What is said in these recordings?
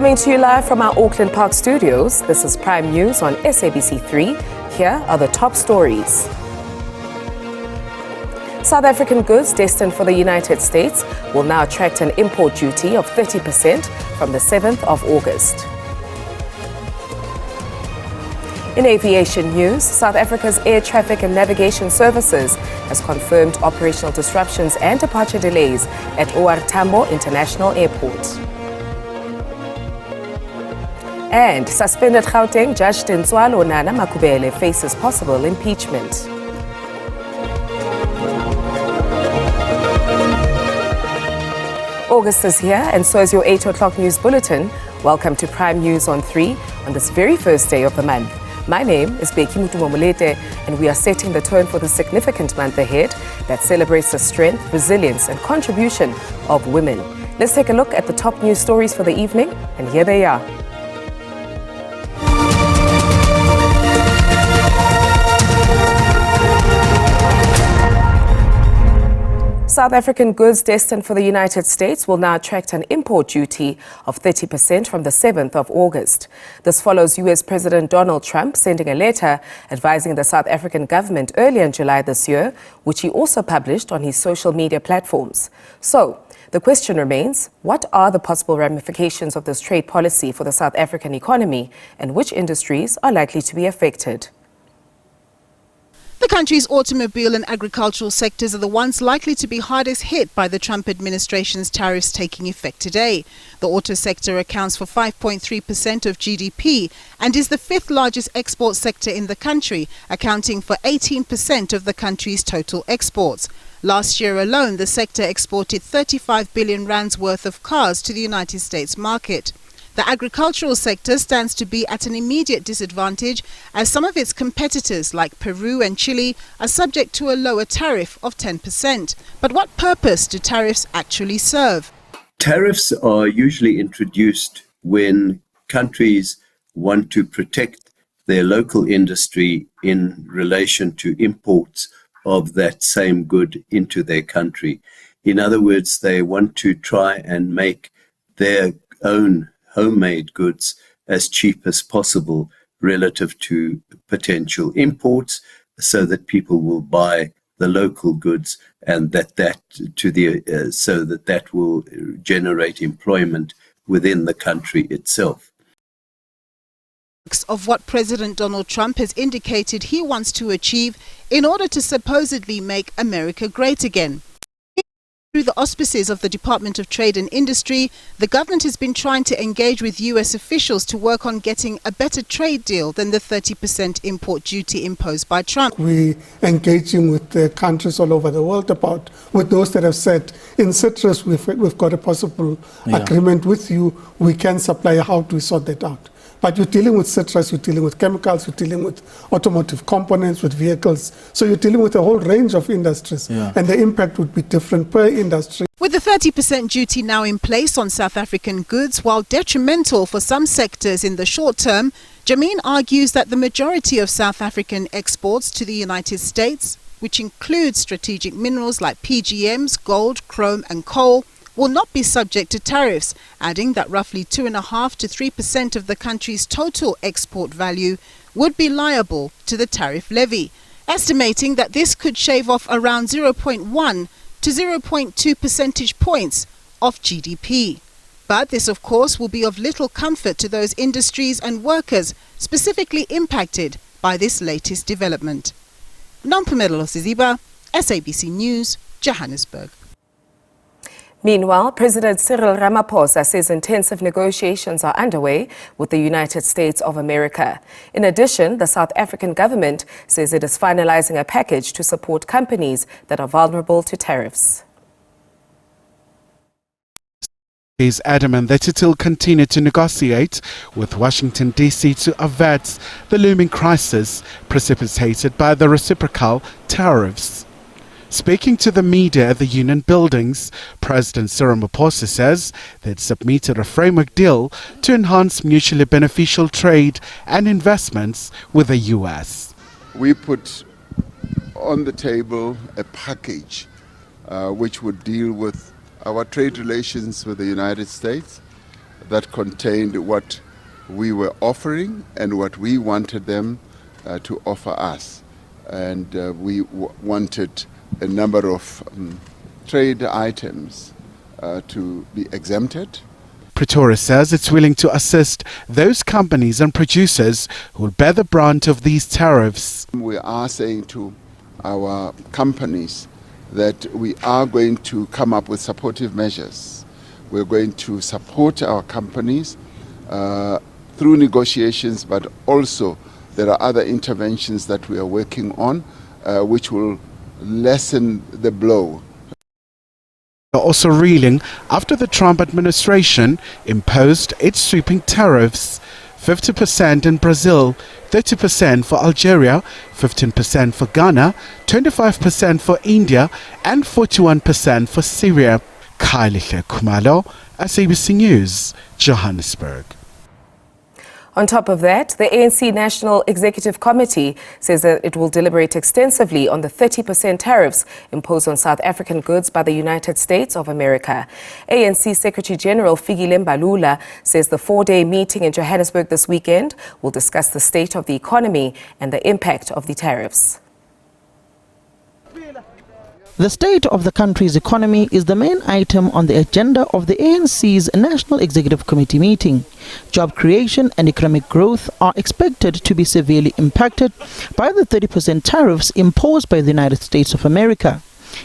Coming to you live from our Auckland Park studios, this is Prime News on SABC 3. Here are the top stories. South African goods destined for the United States will now attract an import duty of 30% from the 7th of August. In aviation news, South Africa's Air Traffic and Navigation Services has confirmed operational disruptions and departure delays at OR Tambo International Airport. And suspended Gauteng Judge Tintswalo Nana Makubele faces possible impeachment. August is here, and so is your 8 o'clock news bulletin. Welcome to Prime News on 3 on this very first day of the month. My name is Beki Mutumomolete, and we are setting the tone for the significant month ahead that celebrates the strength, resilience, and contribution of women. Let's take a look at the top news stories for the evening, and here they are. South African goods destined for the United States will now attract an import duty of 30% from the 7th of August. This follows US President Donald Trump sending a letter advising the South African government earlier in July this year, which he also published on his social media platforms. So, the question remains, what are the possible ramifications of this trade policy for the South African economy, and which industries are likely to be affected? The country's automobile and agricultural sectors are the ones likely to be hardest hit by the Trump administration's tariffs taking effect today. The auto sector accounts for 5.3% of GDP and is the fifth largest export sector in the country, accounting for 18% of the country's total exports. Last year alone, the sector exported 35 billion rands worth of cars to the United States market. The agricultural sector stands to be at an immediate disadvantage as some of its competitors like Peru and Chile are subject to a lower tariff of 10%. But what purpose do tariffs actually serve? Tariffs are usually introduced when countries want to protect their local industry in relation to imports of that same good into their country. In other words, they want to try and make their own homemade goods as cheap as possible relative to potential imports, so that people will buy the local goods, and so that will generate employment within the country itself. Of what President Donald Trump has indicated he wants to achieve in order to supposedly make America great again. Through the auspices of the Department of Trade and Industry, the government has been trying to engage with US officials to work on getting a better trade deal than the 30% import duty imposed by Trump. We're engaging with the countries all over the world with those that have said, in citrus, we've got a possible agreement with you, we can supply, how do we sort that out? But you're dealing with citrus, you're dealing with chemicals, you're dealing with automotive components, with vehicles. So you're dealing with a whole range of industries. And the impact would be different per industry. With the 30% duty now in place on South African goods, while detrimental for some sectors in the short term, Jameen argues that the majority of South African exports to the United States, which includes strategic minerals like PGMs, gold, chrome and coal, will not be subject to tariffs, adding that roughly 2.5% to 3% of the country's total export value would be liable to the tariff levy, estimating that this could shave off around 0.1 to 0.2 percentage points of GDP. But this, of course, will be of little comfort to those industries and workers specifically impacted by this latest development. Nompumelo Siziba, SABC News, Johannesburg. Meanwhile, President Cyril Ramaphosa says intensive negotiations are underway with the United States of America. In addition, the South African government says it is finalizing a package to support companies that are vulnerable to tariffs. He is adamant that it will continue to negotiate with Washington, D.C. to avert the looming crisis precipitated by the reciprocal tariffs. Speaking to the media at the Union Buildings, President Cyril Ramaphosa says they'd submitted a framework deal to enhance mutually beneficial trade and investments with the U.S. We put on the table a package which would deal with our trade relations with the United States, that contained what we were offering and what we wanted them to offer us. And we wanted a number of trade items to be exempted. Pretoria says it's willing to assist those companies and producers who will bear the brunt of these tariffs. We are saying to our companies that we are going to come up with supportive measures. We're going to support our companies through negotiations, but also there are other interventions that we are working on which will lessen the blow. Also reeling after the Trump administration imposed its sweeping tariffs. 50% in Brazil, 30% for Algeria, 15% for Ghana, 25% for India, and 41% for Syria. Kylie Kumalo, SABC News, Johannesburg. On top of that, the ANC National Executive Committee says that it will deliberate extensively on the 30% tariffs imposed on South African goods by the United States of America. ANC Secretary General Fikile Mbalula says the 4-day meeting in Johannesburg this weekend will discuss the state of the economy and the impact of the tariffs. The state of the country's economy is the main item on the agenda of the ANC's National Executive Committee meeting. Job creation and economic growth are expected to be severely impacted by the 30% tariffs imposed by the United States of America.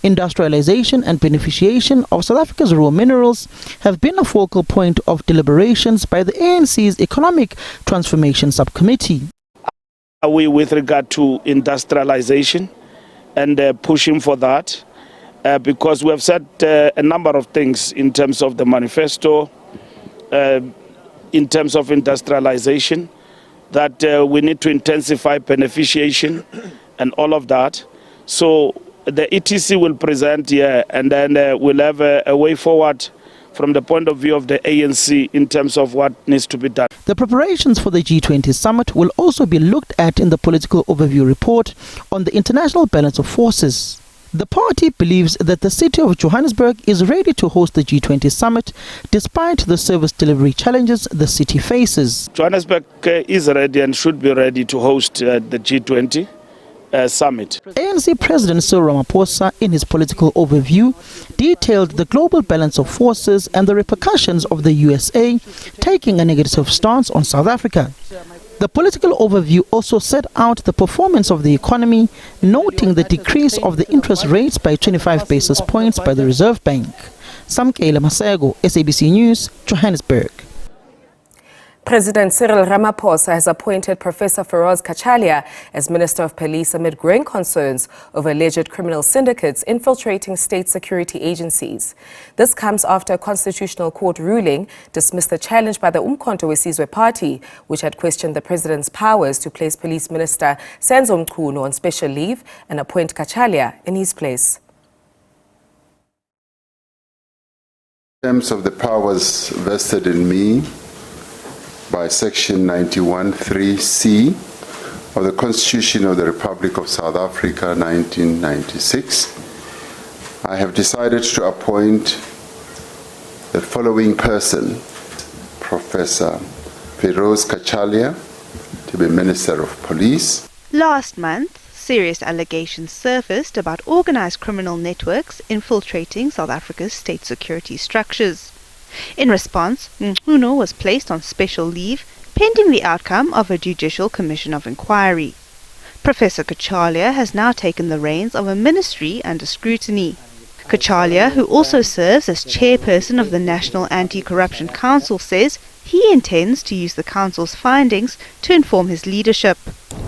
Industrialization and beneficiation of South Africa's raw minerals have been a focal point of deliberations by the ANC's Economic Transformation Subcommittee. With regard to industrialization and pushing for that, because we have said a number of things in terms of the manifesto, in terms of industrialization, that we need to intensify beneficiation and all of that. So the ETC will present here, and then we'll have a way forward from the point of view of the ANC in terms of what needs to be done. The preparations for the G20 summit will also be looked at in the political overview report on the international balance of forces. The party believes that the city of Johannesburg is ready to host the G20 summit despite the service delivery challenges the city faces. Johannesburg is ready and should be ready to host the G20 summit. ANC President Cyril Ramaphosa, in his political overview, detailed the global balance of forces and the repercussions of the USA taking a negative stance on South Africa. The political overview also set out the performance of the economy, noting the decrease of the interest rates by 25 basis points by the Reserve Bank. Samkela Masego, SABC News, Johannesburg. President Cyril Ramaphosa has appointed Professor Feroz Kachalia as Minister of Police amid growing concerns over alleged criminal syndicates infiltrating state security agencies. This comes after a constitutional court ruling dismissed the challenge by the Umkhonto weSizwe party, which had questioned the president's powers to place Police Minister Senzo Mchunu on special leave and appoint Kachalia in his place. In terms of the powers vested in me by Section 91(3)(c) of the Constitution of the Republic of South Africa, 1996, I have decided to appoint the following person, Professor Feroz Kachalia, to be Minister of Police. Last month, serious allegations surfaced about organized criminal networks infiltrating South Africa's state security structures. In response, Mchunu was placed on special leave pending the outcome of a Judicial Commission of Inquiry. Professor Kachalia has now taken the reins of a ministry under scrutiny. Kachalia, who also serves as chairperson of the National Anti-Corruption Council, says he intends to use the council's findings to inform his leadership.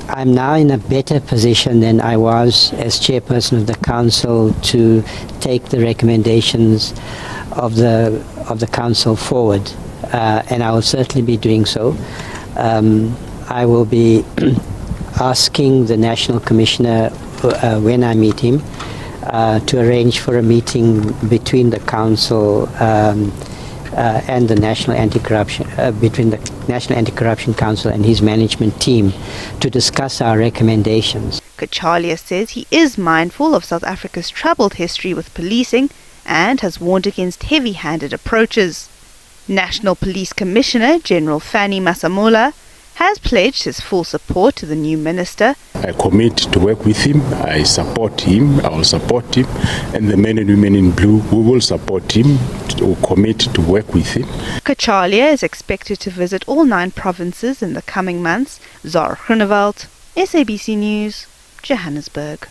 I'm now in a better position than I was as chairperson of the council to take the recommendations of the council forward, and I will certainly be doing so. I will be asking the National Commissioner when I meet him to arrange for a meeting between the council and the National Anti-Corruption, between the National Anti-Corruption Council and his management team to discuss our recommendations. Kachalia says he is mindful of South Africa's troubled history with policing and has warned against heavy-handed approaches. National Police Commissioner General Fanny Masamola has pledged his full support to the new minister. I commit to work with him. I support him. I will support him. And the men and women in blue, we will support him, to commit to work with him. Kachalia is expected to visit all 9 provinces in the coming months. Zara Groenewald, SABC News, Johannesburg.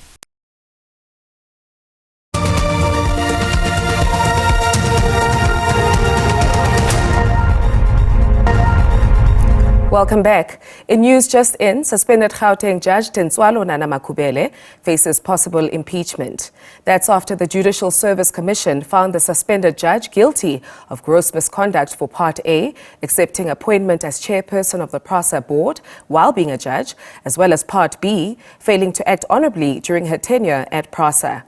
Welcome back. In news just in, suspended Gauteng judge Tenswalo Nana Makubele faces possible impeachment. That's after the Judicial Service Commission found the suspended judge guilty of gross misconduct for Part A, accepting appointment as chairperson of the PRASA board while being a judge, as well as Part B, failing to act honorably during her tenure at PRASA.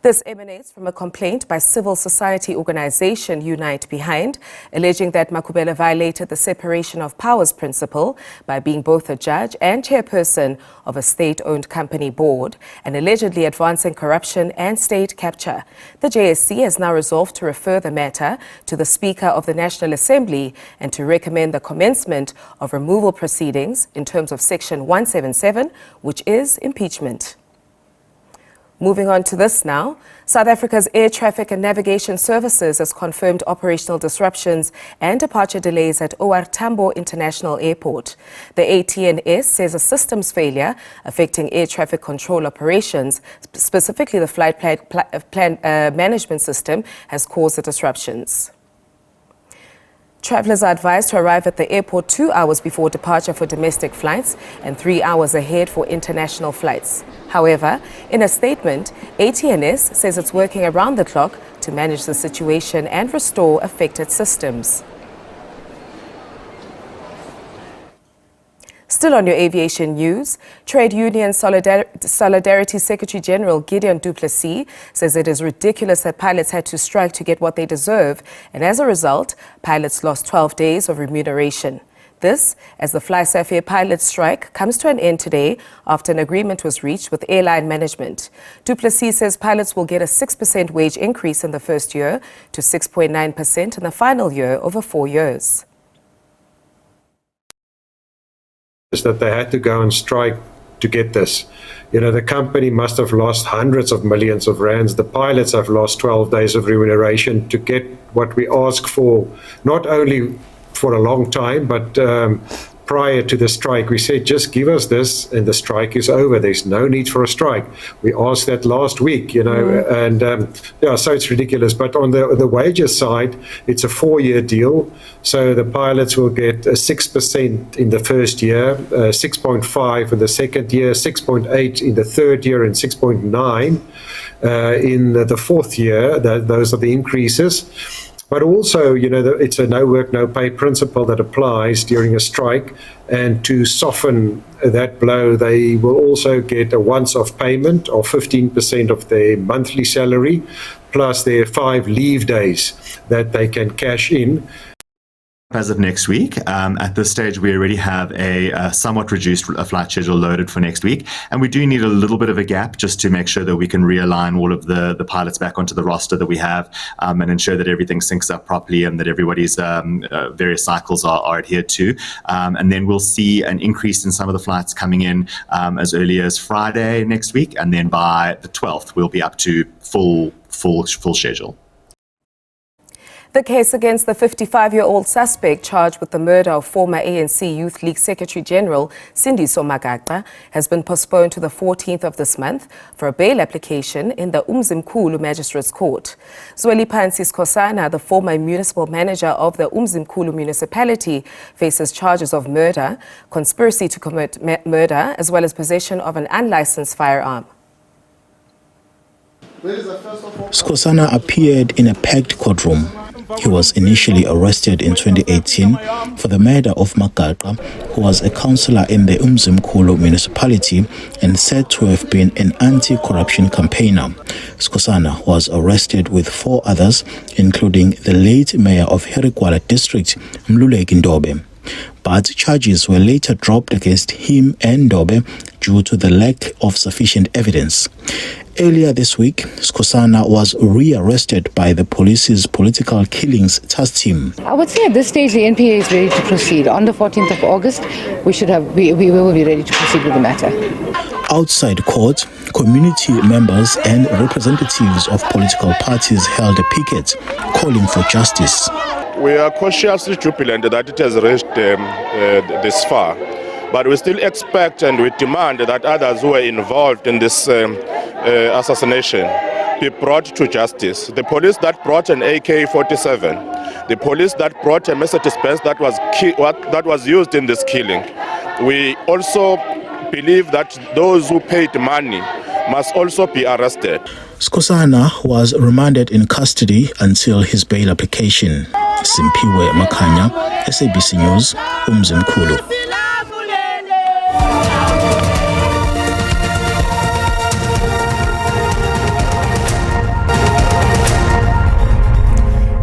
This emanates from a complaint by civil society organization Unite Behind, alleging that Makubele violated the separation of powers principle by being both a judge and chairperson of a state-owned company board and allegedly advancing corruption and state capture. The JSC has now resolved to refer the matter to the Speaker of the National Assembly and to recommend the commencement of removal proceedings in terms of Section 177, which is impeachment. Moving on to this now, South Africa's Air Traffic and Navigation Services has confirmed operational disruptions and departure delays at OR Tambo International Airport. The ATNS says a systems failure affecting air traffic control operations, specifically the flight plan management system, has caused the disruptions. Travelers are advised to arrive at the airport 2 hours before departure for domestic flights and 3 hours ahead for international flights. However, in a statement, ATNS says it's working around the clock to manage the situation and restore affected systems. Still on your aviation news, Trade Union Solidarity Secretary General Gideon Du Plessis says it is ridiculous that pilots had to strike to get what they deserve, and as a result, pilots lost 12 days of remuneration. This, as the FlySafair pilots strike comes to an end today after an agreement was reached with airline management. Du Plessis says pilots will get a 6% wage increase in the first year to 6.9% in the final year over 4 years. Is that they had to go and strike to get this. You know, the company must have lost hundreds of millions of rands. The pilots have lost 12 days of remuneration to get what we ask for, not only for a long time, but prior to the strike, we said, just give us this and the strike is over. There's no need for a strike. We asked that last week, you know, and yeah, so it's ridiculous. But on the wages side, it's a 4-year deal. So the pilots will get 6% in the first year, 6.5 in the second year, 6.8 in the third year, and 6.9 in the fourth year. Those are the increases. But also, you know, it's a no work, no pay principle that applies during a strike. And to soften that blow, they will also get a once-off payment of 15% of their monthly salary, plus their 5 leave days that they can cash in. As of next week, at this stage, we already have a somewhat reduced flight schedule loaded for next week. And we do need a little bit of a gap just to make sure that we can realign all of the pilots back onto the roster that we have and ensure that everything syncs up properly and that everybody's various cycles are adhered to. And then we'll see an increase in some of the flights coming in as early as Friday next week. And then by the 12th, we'll be up to full schedule. The case against the 55-year-old suspect charged with the murder of former ANC Youth League Secretary General Cindi has been postponed to the 14th of this month for a bail application in the Umzimkhulu Magistrates Court. Zwelipansi Skosana, the former municipal manager of the Umzimkhulu municipality, faces charges of murder, conspiracy to commit murder, as well as possession of an unlicensed firearm. Skosana appeared in a packed courtroom. He was initially arrested in 2018 for the murder of Magaqa, who was a councillor in the Umzimkhulu municipality and said to have been an anti-corruption campaigner. Skosana was arrested with 4 others, including the late mayor of Herikwala district, Mluleki Ndobe. But charges were later dropped against him and Ndobe due to the lack of sufficient evidence. Earlier this week, Skosana was rearrested by the police's political killings task team. I would say at this stage the NPA is ready to proceed. On the 14th of August, we will be ready to proceed with the matter. Outside court, community members and representatives of political parties held a picket calling for justice. We are cautiously jubilant that it has reached this far, but we still expect and we demand that others who were involved in this assassination be brought to justice. The police that brought an AK-47, the police that brought a Mercedes-Benz that was used in this killing. We also believe that those who paid money must also be arrested. Skosana was remanded in custody until his bail application. Simpiwe Makanya, SABC News, Umzimkhulu.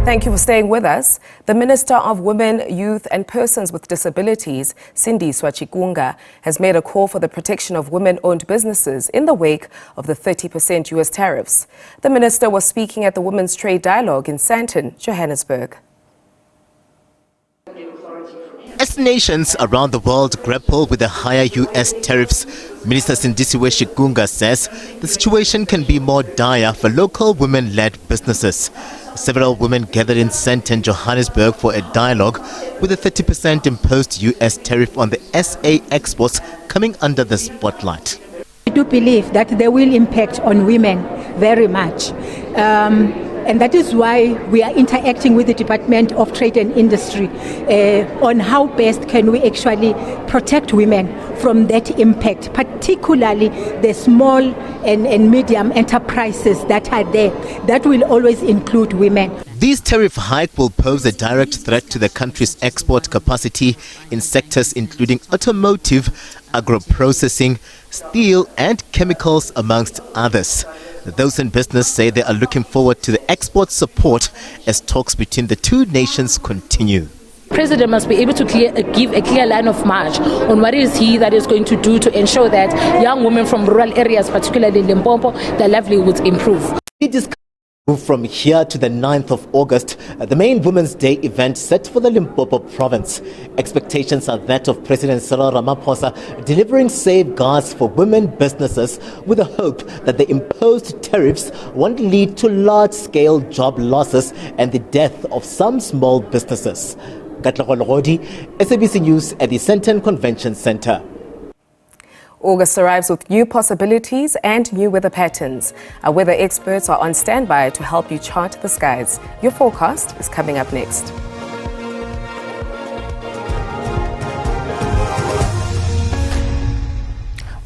Thank you for staying with us. The Minister of Women, Youth and Persons with Disabilities, Cindi Swachikunga, has made a call for the protection of women-owned businesses in the wake of the 30% U.S. tariffs. The minister was speaking at the Women's Trade Dialogue in Sandton, Johannesburg. As nations around the world grapple with the higher U.S. tariffs, Minister Cindi Swachikunga says the situation can be more dire for local women-led businesses. Several women gathered in Sandton, Johannesburg for a dialogue with a 30% imposed U.S. tariff on the SA exports coming under the spotlight. I do believe that they will impact on women very much. And that is why we are interacting with the Department of Trade and Industry on how best can we actually protect women from that impact, particularly the small and medium enterprises that are there. That will always include women. This tariff hike will pose a direct threat to the country's export capacity in sectors including automotive, agro-processing, steel and chemicals, amongst others. Those in business say they are looking forward to the export support as talks between the two nations continue. President must be able to give a clear line of march on what is he that is going to do to ensure that young women from rural areas, particularly Limpopo, their livelihoods improve. From here to the 9th of August, the main Women's Day event set for the Limpopo province. Expectations are that of President Cyril Ramaphosa delivering safeguards for women businesses with the hope that the imposed tariffs won't lead to large-scale job losses and the death of some small businesses. Katlego Logodi, SABC News at the Sandton Convention Center. August arrives with new possibilities and new weather patterns. Our weather experts are on standby to help you chart the skies. Your forecast is coming up next.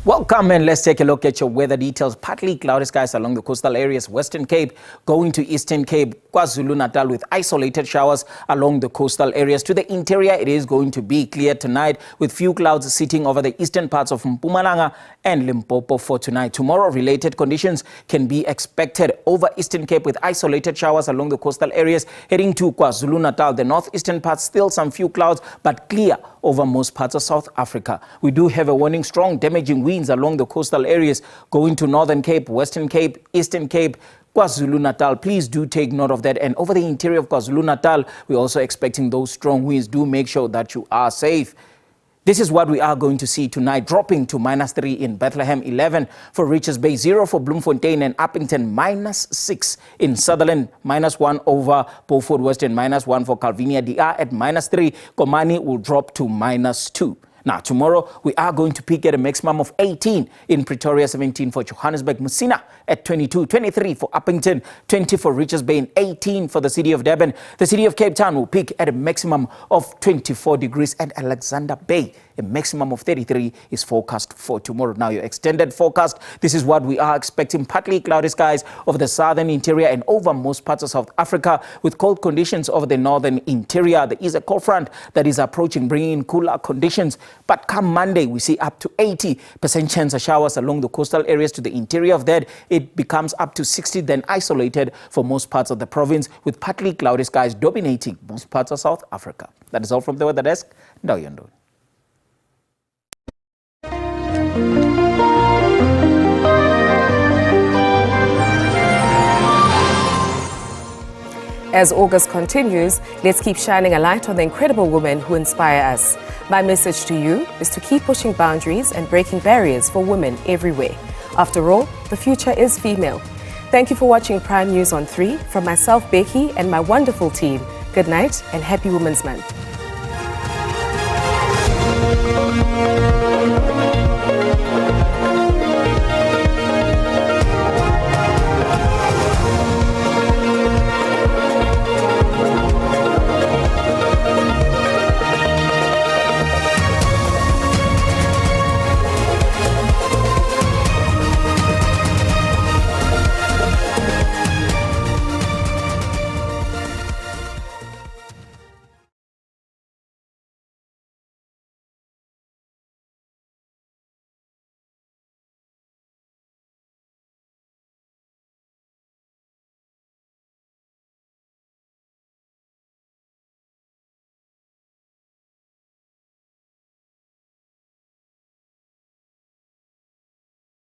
Welcome, and let's take a look at your weather details. Partly cloudy skies along the coastal areas, Western Cape going to Eastern Cape, KwaZulu-Natal with isolated showers along the coastal areas. To the interior, it is going to be clear tonight with few clouds sitting over the eastern parts of Mpumalanga and Limpopo for tonight. Tomorrow, related conditions can be expected over Eastern Cape with isolated showers along the coastal areas. Heading to KwaZulu-Natal, the northeastern parts, still some few clouds, but clear over most parts of South Africa. We do have a warning, strong damaging winds along the coastal areas going to Northern Cape, Western Cape, Eastern Cape, KwaZulu-Natal. Please do take note of that. And over the interior of KwaZulu-Natal, we're also expecting those strong winds. Do make sure that you are safe. This is what we are going to see tonight, dropping to -3 in Bethlehem, 11 for Richards Bay, 0 for Bloemfontein and Uppington, -6 in Sutherland, -1 over Beaufort Western, -1 for Calvinia DR at -3. Komani will drop to -2. Now, tomorrow, we are going to peak at a maximum of 18 in Pretoria, 17 for Johannesburg, Messina at 22, 23 for Uppington, 20 for Richards Bay, and 18 for the city of Durban. The city of Cape Town will peak at a maximum of 24 degrees, and Alexander Bay, a maximum of 33 is forecast for tomorrow. Now, your extended forecast, this is what we are expecting. Partly cloudy skies over the southern interior and over most parts of South Africa, with cold conditions over the northern interior. There is a cold front that is approaching, bringing in cooler conditions. But come Monday, we see up to 80% chance of showers along the coastal areas. To the interior of that, it becomes up to 60, then isolated for most parts of the province, with partly cloudy skies dominating most parts of South Africa. That is all from the weather desk. Ndayondo. As August continues, let's keep shining a light on the incredible women who inspire us. My message to you is to keep pushing boundaries and breaking barriers for women everywhere. After all, the future is female. Thank you for watching Prime News on 3. From myself, Becky, and my wonderful team, good night and happy Women's Month.